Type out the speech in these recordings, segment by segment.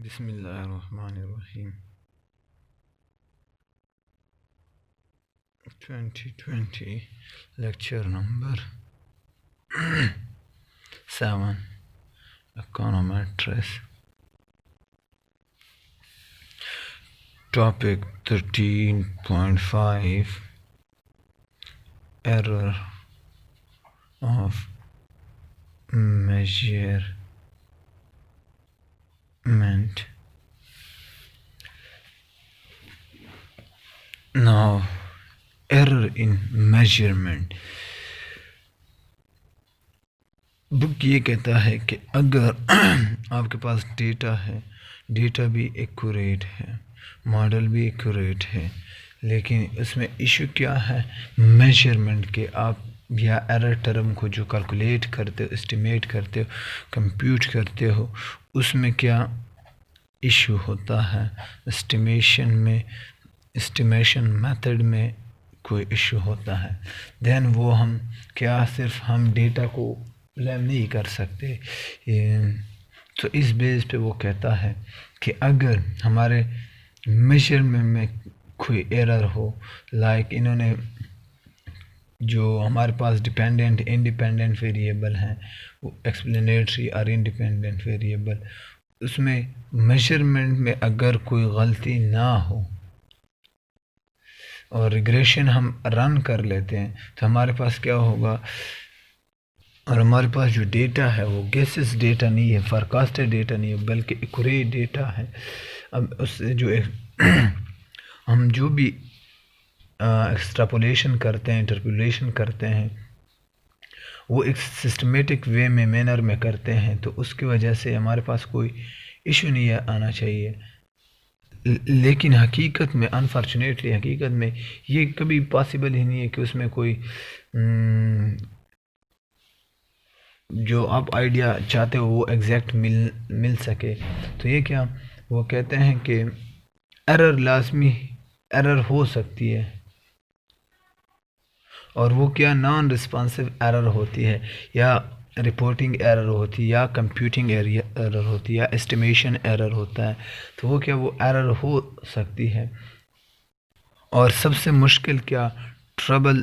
बिस्मिल्लाहिर्रहमानिर्रहीम 2020 lecture number 7 econometrics topic 13.5 error of measurement. Now error in measurement book ये कहता है कि अगर आपके पास डेटा है, डेटा भी एक्यूरेट है, मॉडल भी एक्यूरेट है, लेकिन इसमें इशू क्या है मेजरमेंट के, आप या एरर टर्म को जो कैलकुलेट करते हो, एस्टिमेट करते हो, कंप्यूट करते हो, उसमें क्या इशू होता है, एस्टिमेशन मेथड में कोई इशू होता है, देन वो हम क्या सिर्फ हम डेटा को ब्लेम नहीं कर सकते। तो इस बेस पे वो कहता है कि अगर हमारे मेजरमेंट में कोई एरर हो, लाइक इन्होंने जो हमारे पास डिपेंडेंट इंडिपेंडेंट वेरिएबल हैं, वो एक्सप्लेनेटरी और इंडिपेंडेंट वेरिएबल, उसमें मेजरमेंट में अगर कोई गलती ना हो और रिग्रेशन हम रन कर लेते हैं तो हमारे पास क्या होगा, और हमारे पास जो डेटा है वो गेसेस डेटा नहीं है, फोरकास्टेड डेटा नहीं है, बल्कि एक्यूरेट डेटा है। अब उससे जो हम जो भी एक्सट्रापोलेशन करते हैं, इंटरपोलेशन करते हैं, वो एक सिस्टमेटिक वे में, मैनर में करते हैं, तो उसकी वजह से हमारे पास कोई इशू नहीं आना चाहिए। लेकिन हकीकत में अनफॉर्चुनेटली हकीकत में ये कभी पॉसिबल ही नहीं है कि उसमें कोई जो आप आइडिया चाहते हो वो एग्जैक्ट मिल सके। तो ये क्या वो कहते हैं कि एरर लाजमी एरर हो सकती है, और वो क्या नॉन रिस्पॉन्सिव एरर होती है, या रिपोर्टिंग एरर होती है, या कंप्यूटिंग एरर होती है, या एस्टिमेशन एरर होता है। तो वो क्या वो एरर हो सकती है। और सबसे मुश्किल क्या ट्रबल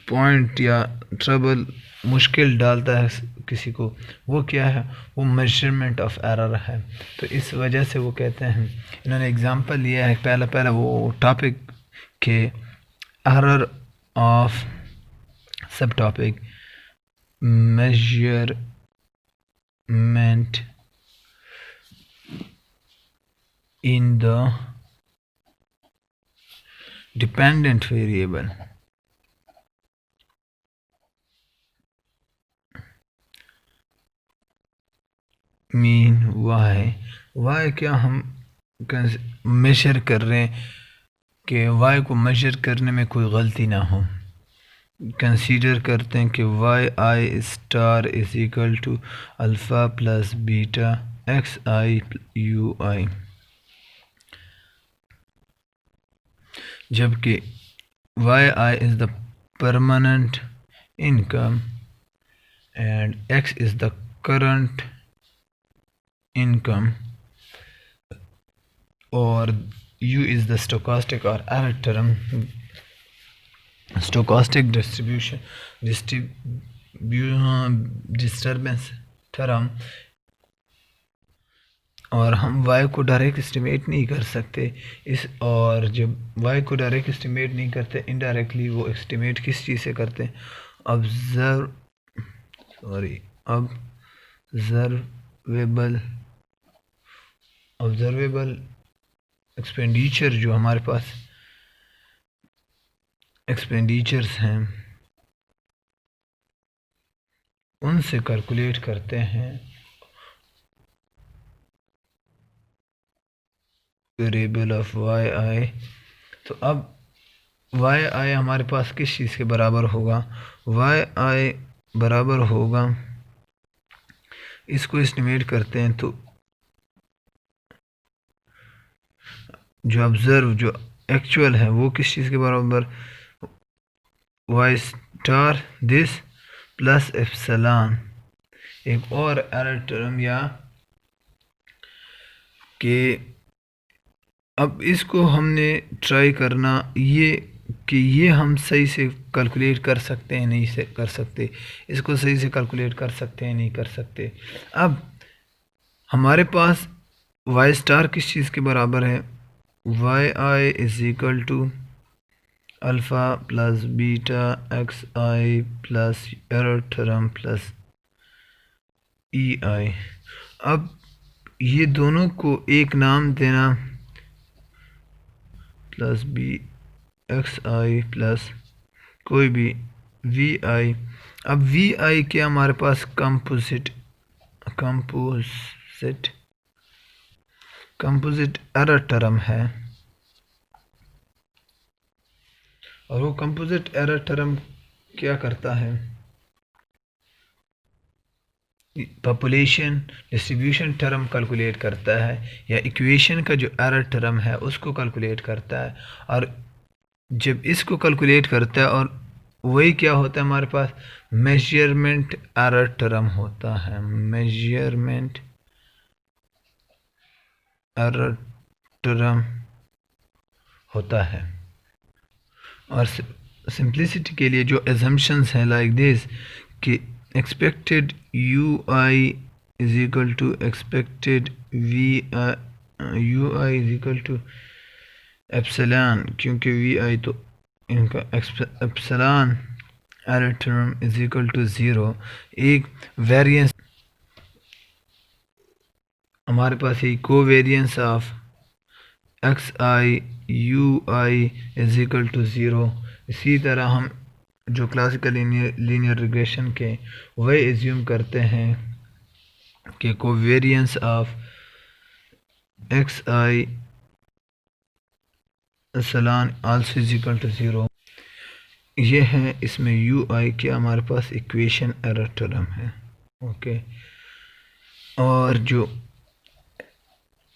पॉइंट या ट्रबल मुश्किल डालता है किसी को, वो क्या है, वो मेजरमेंट ऑफ एरर है। तो इस वजह से वो कहते हैं, इन्होंने एग्जांपल लिया है पहला वो टॉपिक के एरर ऑफ सब topic measurement in the dependent variable mean y क्या हम मेजर कर रहे हैं कि y को मेजर करने में कोई गलती ना हो। कंसीडर करते हैं कि Y I star is equal to alpha plus beta X I U I, जबकि Y I is the permanent income and X is the current income, और यू इज़ द स्टोकास्टिक और error term, stochastic disturbance term. और हम y को direct estimate नहीं कर सकते और जब y को डायरेक्ट एस्टिमेट नहीं करते, इनडायरेक्टली वो एस्टिमेट किस चीज़ से करते हैं, ऑब्जर्वेबल एक्सपेंडिचर, जो हमारे पास एक्सपेंडिचर्स हैं उनसे कैलकुलेट करते हैं वेरिएबल ऑफ वाई आई। तो अब वाई आई हमारे पास किस चीज़ के बराबर होगा, वाई आई बराबर होगा, इसको एस्टिमेट करते हैं तो जो ऑब्जर्व जो एक्चुअल है वो किस चीज़ के बराबर, Y star this plus epsilon, एक और एरर टर्म या कि अब इसको हमने ट्राई करना ये कि ये हम सही से कैलकुलेट कर सकते हैं नहीं से कर सकते, इसको सही से कैलकुलेट कर सकते हैं नहीं कर सकते। अब हमारे पास वाई स्टार किस चीज़ के बराबर है, Y I is equal to alpha plus beta X I plus error theorem plus E I. अब ये दोनों को एक नाम देना, plus B X I plus कोई भी वी आई। अब वी आई के हमारे पास कंपोजिट एरर टर्म है, और वो कंपोजिट एरर टर्म क्या करता है, पॉपुलेशन डिस्ट्रीब्यूशन टर्म कैलकुलेट करता है, या इक्वेशन का जो एरर टर्म है उसको कैलकुलेट करता है। और जब इसको कैलकुलेट करता है, और वही क्या होता है हमारे पास मेजरमेंट एरर टर्म होता है, मेजरमेंट एरर टर्म होता है। और सिंप्लिसिटी के लिए जो एजम्पशंस हैं लाइक दिस कि expected U I is equal to expected U I is equal to epsilon, क्योंकि वी आई तो इनका epsilon error term is equal to 0। एक वेरिएंस हमारे पास है covariance of X I U I is equal to 0। इसी तरह हम जो क्लासिकल लीनियर रिग्रेशन के वही एज्यूम करते हैं कि covariance of X I epsilon also is equal to 0। ये है इसमें यू आई के हमारे पास इक्वेशन एरर टर्म है, ओके। और जो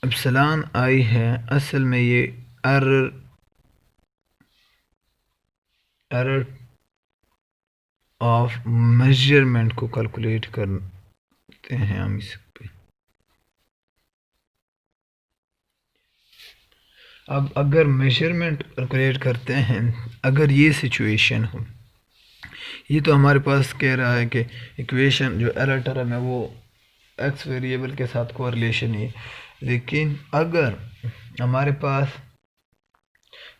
एप्सिलॉन आई है असल में ये एरर ऑफ मेजरमेंट को कैलकुलेट करते हैं हम इस पे। अब अगर मेजरमेंट कैलकुलेट करते हैं, अगर ये सिचुएशन हो, ये तो हमारे पास कह रहा है कि इक्वेशन जो एरर टर्म है वो एक्स वेरिएबल के साथ कोरिलेशन है, लेकिन अगर हमारे पास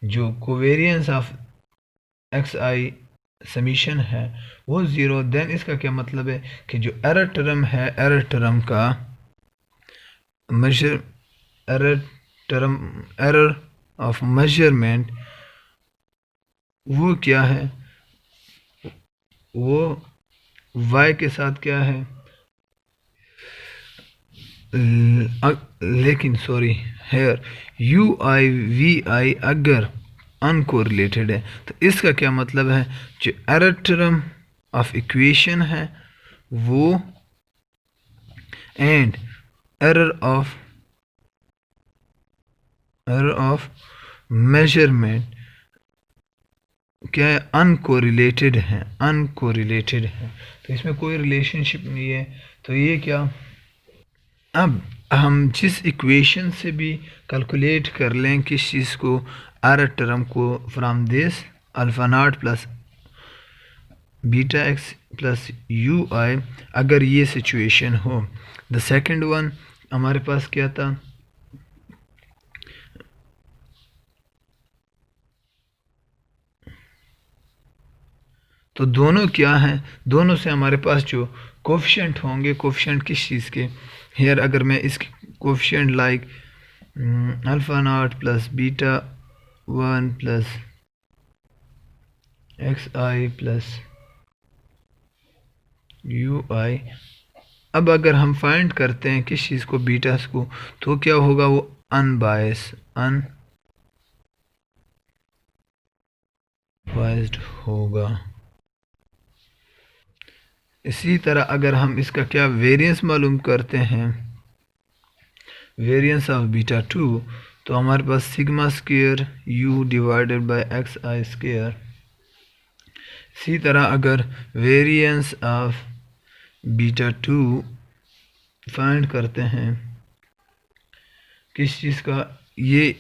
जो covariance of X I summation है वो 0, देन इसका क्या मतलब है कि जो एरर टर्म है, एरर टर्म का मेजर एरर ऑफ मेजरमेंट वो क्या है, वो y के साथ क्या है, लेकिन sorry here U I V I अगर अनकोरिलेटेड है तो इसका क्या मतलब है, जो एरर टर्म ऑफ इक्वेशन है वो एंड एरर ऑफ मेजरमेंट क्या है, अनकोरिलेटेड है, तो इसमें कोई रिलेशनशिप नहीं है। तो ये क्या, अब हम जिस इक्वेशन से भी कैलकुलेट कर लें किस चीज़ को, एरर टर्म को, from this alpha not plus beta X plus U I, अगर ये सिचुएशन हो। द सेकंड वन हमारे पास क्या था, तो दोनों क्या हैं, दोनों से हमारे पास जो कोफिशिएंट होंगे, कोफिशिएंट किस चीज़ के, हेयर अगर मैं इसके coefficient like alpha not plus beta 1 plus X I plus U I, अब अगर हम फाइंड करते हैं किस चीज़ को, बीटास को, तो क्या होगा, वो अनबायस्ड होगा। इसी तरह अगर हम इसका क्या वेरिएंस मालूम करते हैं, वेरिएंस ऑफ बीटा 2, तो हमारे पास sigma square U divided by X I square. इसी तरह अगर वेरिएंस ऑफ बीटा 2 फाइंड करते हैं किस चीज़ का, ये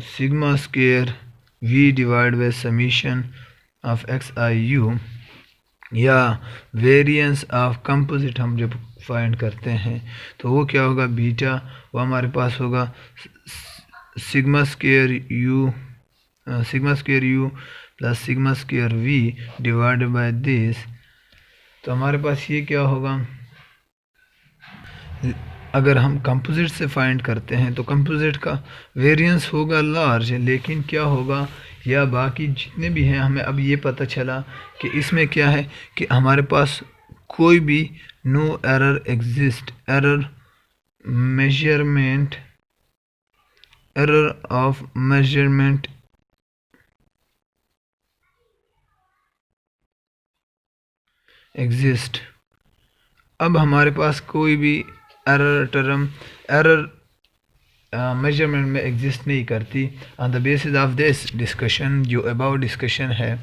sigma square V divide by summation of X I U, या वेरिएंस ऑफ कंपोजिट हम जब फाइंड करते हैं तो वो क्या होगा, बीटा, वो हमारे पास होगा sigma square U plus sigma square V divide by this. तो हमारे पास ये क्या होगा, अगर हम कंपोजिट से फाइंड करते हैं तो कंपोजिट का वेरिएंस होगा लार्ज, लेकिन क्या होगा, या बाकी जितने भी हैं, हमें अब ये पता चला कि इसमें क्या है कि हमारे पास कोई भी no error exist, error of measurement exist. अब हमारे पास कोई भी एरर मेजरमेंट में एग्जिस्ट नहीं करती। On the basis of this discussion, जो अबाउट डिस्कशन है,